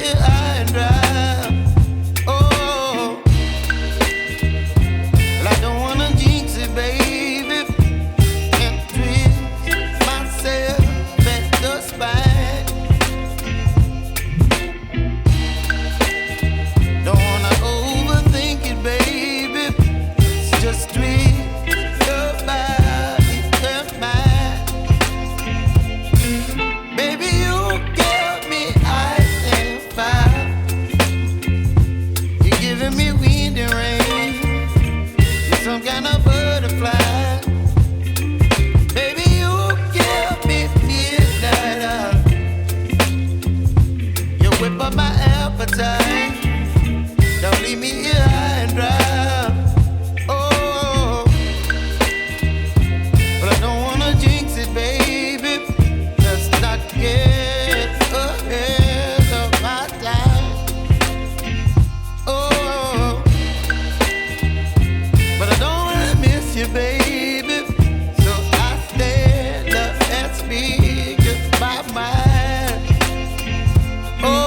here high and dry. Oh, well, I don't wanna jinx it, baby, and twist myself at the spine. Don't wanna overthink it, baby. It's just twist your body and mine. Baby, you give me ice and fire. You're giving me wind and rain. You're some kind of butterfly. Baby, you give me midnight. You whip up my appetite. Don't leave me here high and dry. Oh, but I don't wanna jinx it, baby. Let's not get ahead of my time. Oh, but I don't wanna miss you, baby. So I stand up and speak my mind. Oh.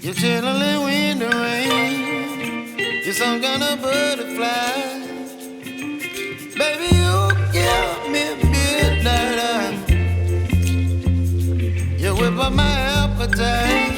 You're chilling wind and rain. You're some kind of butterfly. Baby, you give me midnight. You whip up my appetite.